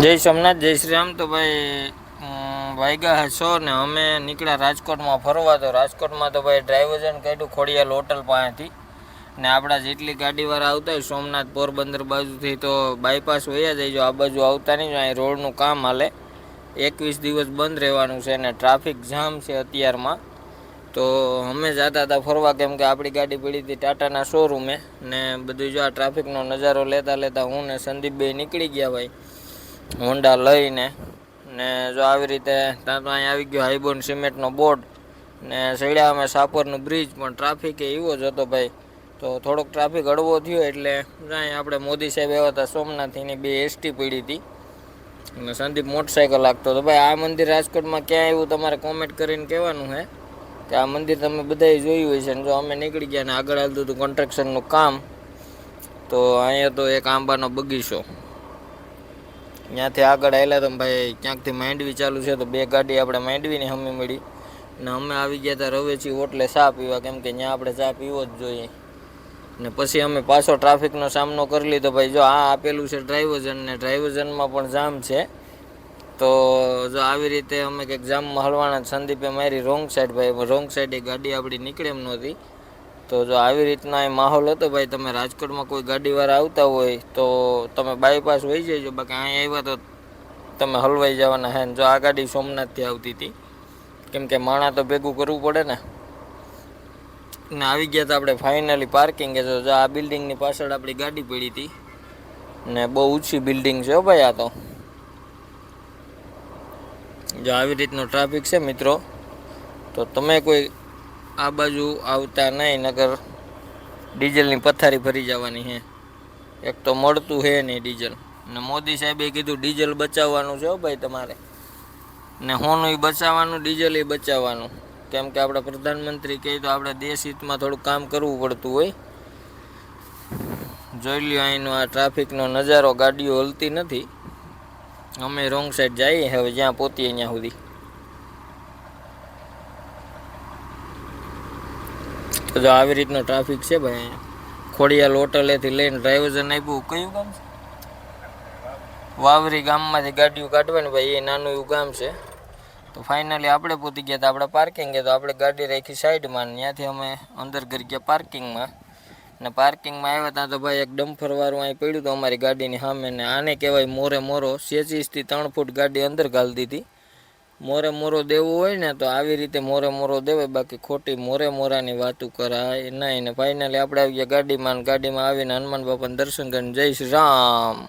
જય સોમનાથ, જય શ્રી રામ. તો ભાઈ વાગ્યા હે 100 ને અમે નીકળ્યા રાજકોટમાં ફરવા. તો રાજકોટમાં તો ભાઈ ડ્રાઈવરને કાઢ્યું ખોડિયાલ હોટલ પાસેથી ને આપણા જેટલી ગાડીવાળા આવતા હોય સોમનાથ પોરબંદર બાજુથી તો બાયપાસ વયા જઈજો, આ બાજુ આવતા નહીં. અહીં રોડનું કામ હાલે, 21 દિવસ બંધ રહેવાનું છે ને ટ્રાફિક જામ છે અત્યારમાં. તો અમે જતા હતા ફરવા, કેમ કે આપણી ગાડી પડી હતી ટાટાના શોરૂમે ને બધું. જો આ ટ્રાફિકનો નજારો લેતા લેતા હું ને સંદીપભાઈ નીકળી ગયા ભાઈ હોન્ડા લઈને. ને જો આવી રીતે ત્યાં તો અહીં આવી ગયો હાઈબોન સિમેન્ટનો બોર્ડ ને સડ્યા અમે સાપરનું બ્રિજ. પણ ટ્રાફિક એવો જ હતો ભાઈ, તો થોડોક ટ્રાફિક હળવો થયો એટલે અહીં આપણે મોદી સાહેબ આવ્યા હતા સોમનાથની 2 એસટી પડી હતી અને સંદીપ મોટરસાઇકલ લાગતો હતો. ભાઈ આ મંદિર રાજકોટમાં ક્યાં આવ્યું તમારે કોમેન્ટ કરીને કહેવાનું છે કે આ મંદિર તમે બધાએ જોયું હોય છે. ને જો અમે નીકળી ગયા ને આગળ હાલતું હતું કન્સ્ટ્રક્શનનું કામ. તો અહીંયા તો એક આંબાનો બગીચો, ત્યાંથી આગળ આવેલા તો ભાઈ ક્યાંકથી માંડવી ચાલુ છે. તો 2 ગાડી આપણે માંડવીની હમી મળી ને અમે આવી ગયા હતા રવેચી હોટલે ચા પીવા, કેમ કે ત્યાં આપણે ચા પીવો જ જોઈએ. ને પછી અમે પાછો ટ્રાફિકનો સામનો કરી લીધો ભાઈ. જો આ આપેલું છે ડ્રાઈવરઝન ને ડ્રાઈવરઝનમાં પણ જામ છે. તો જો આવી રીતે અમે કંઈક જામમાં હલવાના, સંદીપે મારી રોંગ સાઈડ ભાઈ, રોંગ સાઈડ એ ગાડી આપણી નીકળે એમ નહોતી. તો જો આવી રીતના એ માહોલ હતો ભાઈ. તમે રાજકોટમાં કોઈ ગાડીવાળા આવતા હોય તો તમે બાયપાસ વહી જજો, બાકી અહીં આવ્યા તો તમે હલવાઈ જવાના હે. જો આ ગાડી સોમનાથથી આવતી હતી, કેમ કે માણા તો ભેગું કરવું પડે ને આવી ગયા હતા આપણે ફાઇનલી પાર્કિંગ. જો આ બિલ્ડિંગની પાછળ આપણી ગાડી પડી હતી ને બહુ ઊંચી બિલ્ડિંગ છે ભાઈ આ તો. જો આવી રીતનો ટ્રાફિક છે મિત્રો. તો તમે કોઈ આ બાજુ આવતા નહીં, નગર ડીઝલની પથારી ફરી જવાની છે. એક તો મળતું છે નહીં ડીઝલ, ને મોદી સાહેબે કીધું ડીઝલ બચાવવાનું છે ભાઈ તમારે, ને હોનું બચાવવાનું, ડીઝલ એ બચાવવાનું. કેમ કે આપણા પ્રધાનમંત્રી કહે તો આપણે દેશ હિતમાં થોડુંક કામ કરવું પડતું હોય. જોઈ લ્યો અહીંનો આ ટ્રાફિકનો નજારો, ગાડીઓ હલતી નથી. અમે રોંગ સાઈડ જઈએ હવે, જ્યાં પહોંચીએ ત્યાં સુધી. તો જો આવી રીતનો ટ્રાફિક છે ભાઈ અહીંયા. ખોડિયાલ હોટલેથી લઈને ડ્રાઈવરને આપ્યું. કયું ગામ છે? વાવરી ગામમાંથી ગાડીઓ કાઢવાની ભાઈ, એ નાનું એવું ગામ છે. તો ફાઇનલી આપણે પહોંચી ગયા હતા આપણે પાર્કિંગ. તો આપણે ગાડી રાખી સાઈડમાં, ત્યાંથી અમે અંદર કરી ગયા પાર્કિંગમાં. ને પાર્કિંગમાં આવ્યા હતા તો ભાઈ એક ડમ્ફરવાળું અહીં પડ્યું હતું અમારી ગાડીની સામે. ને આને કહેવાય મોરે મોરો. 26 થી 3 ફૂટ ગાડી અંદર ઘાલી દીધી. મોરે મોરો દેવો હોય ને તો આવી રીતે મોરે મોરો દેવાય, બાકી ખોટી મોરે મોરાની વાતું કરાય નહીં. ને ફાઇનલી આપણે આવી ગયા ગાડીમાં. ગાડીમાં આવીને હનુમાન બાપાને દર્શન કરીને જય શ્રી રામ.